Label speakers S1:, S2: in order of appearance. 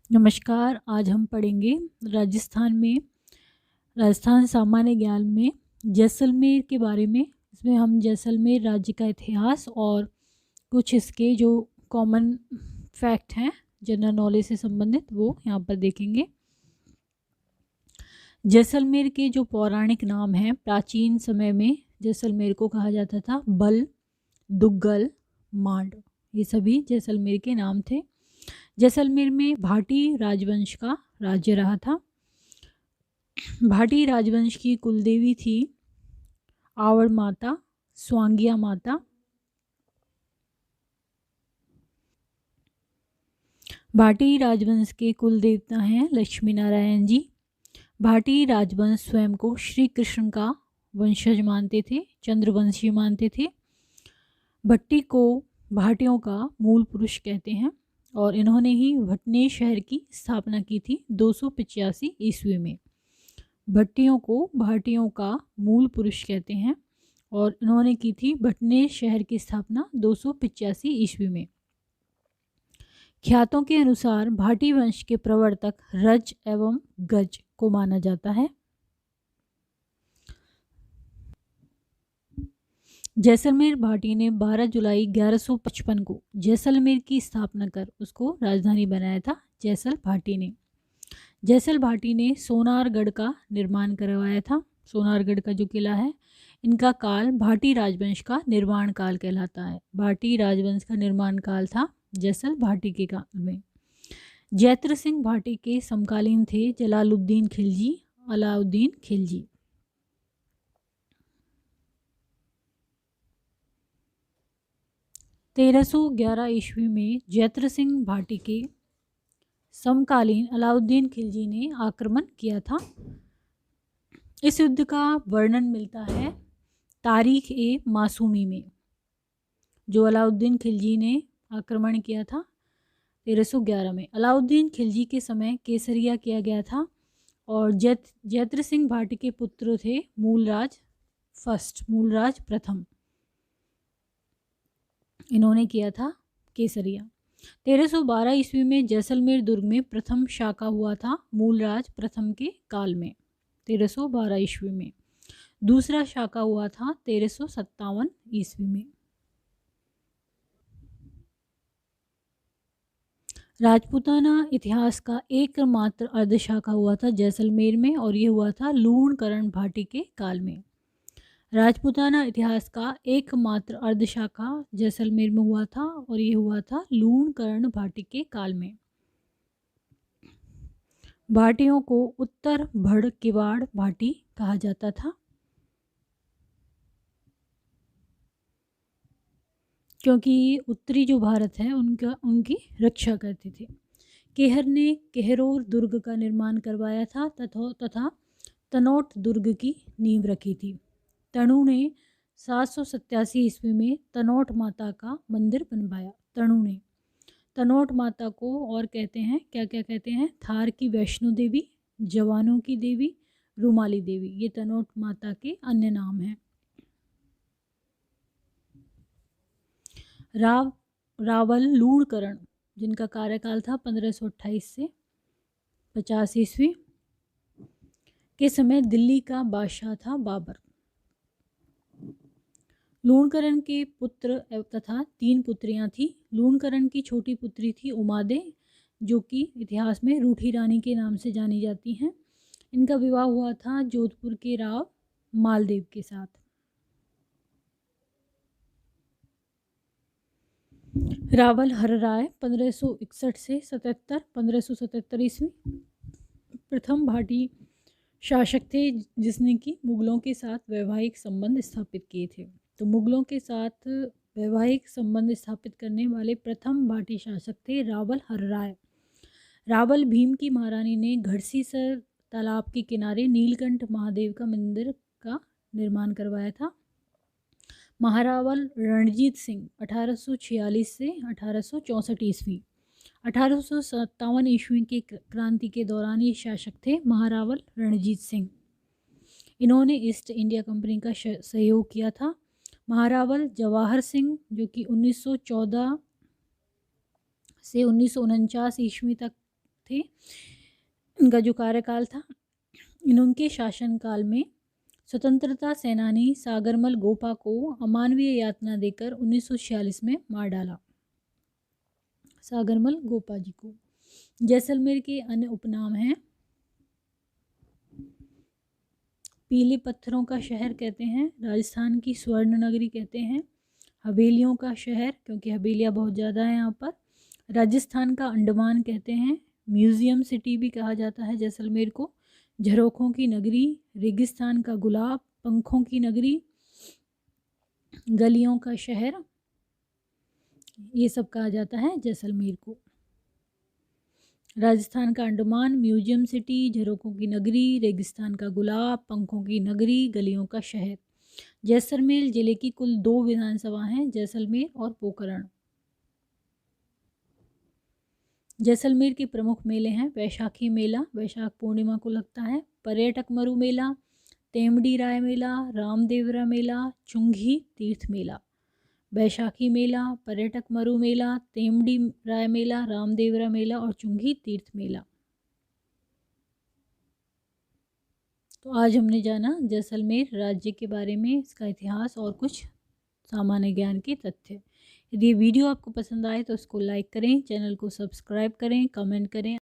S1: नमस्कार। आज हम पढ़ेंगे राजस्थान सामान्य ज्ञान में जैसलमेर के बारे में। इसमें हम जैसलमेर राज्य का इतिहास और कुछ इसके जो कॉमन फैक्ट हैं जनरल नॉलेज से संबंधित वो यहाँ पर देखेंगे। जैसलमेर के जो पौराणिक नाम हैं, प्राचीन समय में जैसलमेर को कहा जाता था बल, दुग्गल, मांड। ये सभी जैसलमेर के नाम थे। जैसलमेर में भाटी राजवंश का राज्य रहा था। भाटी राजवंश की कुलदेवी थी आवड़ माता, स्वांगिया माता। भाटी राजवंश के कुल देवता हैं लक्ष्मी नारायण जी। भाटी राजवंश स्वयं को श्री कृष्ण का वंशज मानते थे, चंद्रवंशी मानते थे। भट्टी को भाटियों का मूल पुरुष कहते हैं और इन्होंने ही भटनी शहर की स्थापना की थी 285 ईस्वी में। भट्टियों को भाटियों का मूल पुरुष कहते हैं और इन्होंने की थी भटनी शहर की स्थापना 285 ईस्वी में। ख्यातों के अनुसार भाटी वंश के प्रवर्तक रज एवं गज को माना जाता है। जैसलमेर भाटी ने 12 जुलाई 1155 को जैसलमेर की स्थापना कर उसको राजधानी बनाया था। जैसल भाटी ने सोनारगढ़ का निर्माण करवाया था। सोनारगढ़ का जो किला है, इनका काल भाटी राजवंश का निर्माण काल कहलाता है। भाटी राजवंश का निर्माण काल था जैसल भाटी के काल में। जैत्र सिंह भाटी के समकालीन थे जलालुद्दीन खिलजी, अलाउद्दीन खिलजी। तेरह सौ 11 ईस्वी में जैत्र सिंह भाटी के समकालीन अलाउद्दीन खिलजी ने आक्रमण किया था। इस युद्ध का वर्णन मिलता है तारीख ए मासूमी में। जो अलाउद्दीन खिलजी ने आक्रमण किया था 1311 में, अलाउद्दीन खिलजी के समय केसरिया किया गया था और जैत्र सिंह भाटी के पुत्र थे मूलराज प्रथम। इन्होंने किया था केसरिया। 1312 ईस्वी में जैसलमेर दुर्ग में प्रथम शाका हुआ था मूलराज प्रथम के काल में। 1312 ईस्वी में दूसरा शाका हुआ था 1357 ईस्वी में। राजपूताना इतिहास का एकमात्र अर्धशाखा हुआ था जैसलमेर में और ये हुआ था लूणकरण भाटी के काल में। राजपूताना इतिहास का एकमात्र अर्धशाखा जैसलमेर में हुआ था और ये हुआ था लूणकरण भाटी के काल में। भाटियों को उत्तर भड़ किवाड़ भाटी कहा जाता था क्योंकि उत्तरी जो भारत है उनकी रक्षा करते थे। केहर ने केहरोर दुर्ग का निर्माण करवाया था तथा तनोट दुर्ग की नींव रखी थी। तणु ने 787 ईस्वी में तनोट माता का मंदिर बनवाया। तणु ने तनोट माता को और कहते हैं क्या क्या कहते हैं? थार की वैष्णो देवी, जवानों की देवी, रुमाली देवी। ये तनोट माता के अन्य नाम हैं। रावल लूणकरण जिनका कार्यकाल था 1528 से 50 ईस्वी के समय दिल्ली का बादशाह था बाबर। लूणकरण के पुत्र तथा 3 पुत्रियां थी। लूणकरण की छोटी पुत्री थी उमादे, जो कि इतिहास में रूठी रानी के नाम से जानी जाती हैं। इनका विवाह हुआ था जोधपुर के राव मालदेव के साथ। रावल हरराय 1561 से 1577 ईस्वी प्रथम भाटी शासक थे जिसने कि मुगलों के साथ वैवाहिक संबंध स्थापित किए थे। तो मुगलों के साथ वैवाहिक संबंध स्थापित करने वाले प्रथम भाटी शासक थे रावल हरराय। रावल भीम की महारानी ने घड़सीसर तालाब के किनारे नीलकंठ महादेव का मंदिर का निर्माण करवाया था। महारावल रणजीत सिंह 1846 से 1864 ईस्वी 1857 ईस्वी के क्रांति के दौरान ये शासक थे महारावल रणजीत सिंह। इन्होंने ईस्ट इंडिया कंपनी का सहयोग किया था। महारावल जवाहर सिंह जो कि 1914 से 1949 ईस्वी तक थे। इनका जो कार्यकाल था, इनके शासनकाल में स्वतंत्रता सेनानी सागरमल गोपा को अमानवीय यातना देकर 1946 में मार डाला। सागरमल गोपा जी को। जैसलमेर के अन्य उपनाम हैं, पीले पत्थरों का शहर कहते हैं, राजस्थान की स्वर्ण नगरी कहते हैं, हवेलियों का शहर क्योंकि हवेलियाँ बहुत ज़्यादा हैं यहाँ पर, राजस्थान का अंडमान कहते हैं, म्यूज़ियम सिटी भी कहा जाता है जैसलमेर को, झरोखों की नगरी, रेगिस्तान का गुलाब, पंखों की नगरी, गलियों का शहर, ये सब कहा जाता है जैसलमेर को। राजस्थान का अंडमान, म्यूजियम सिटी, झरोखों की नगरी, रेगिस्तान का गुलाब, पंखों की नगरी, गलियों का शहर। जैसलमेर जिले की कुल 2 विधानसभा हैं, जैसलमेर और पोखरण। जैसलमेर के प्रमुख मेले हैं, वैशाखी मेला वैशाख पूर्णिमा को लगता है, पर्यटक मरु मेला, तेमडी राय मेला, रामदेवरा मेला, चुंगी तीर्थ मेला। वैशाखी मेला, पर्यटक मरु मेला, तेमडी राय मेला, रामदेवरा मेला और चुंगी तीर्थ मेला। तो आज हमने जाना जैसलमेर राज्य के बारे में, इसका इतिहास और कुछ सामान्य ज्ञान के तथ्य। यदि ये वीडियो आपको पसंद आए तो उसको लाइक करें, चैनल को सब्सक्राइब करें, कमेंट करें।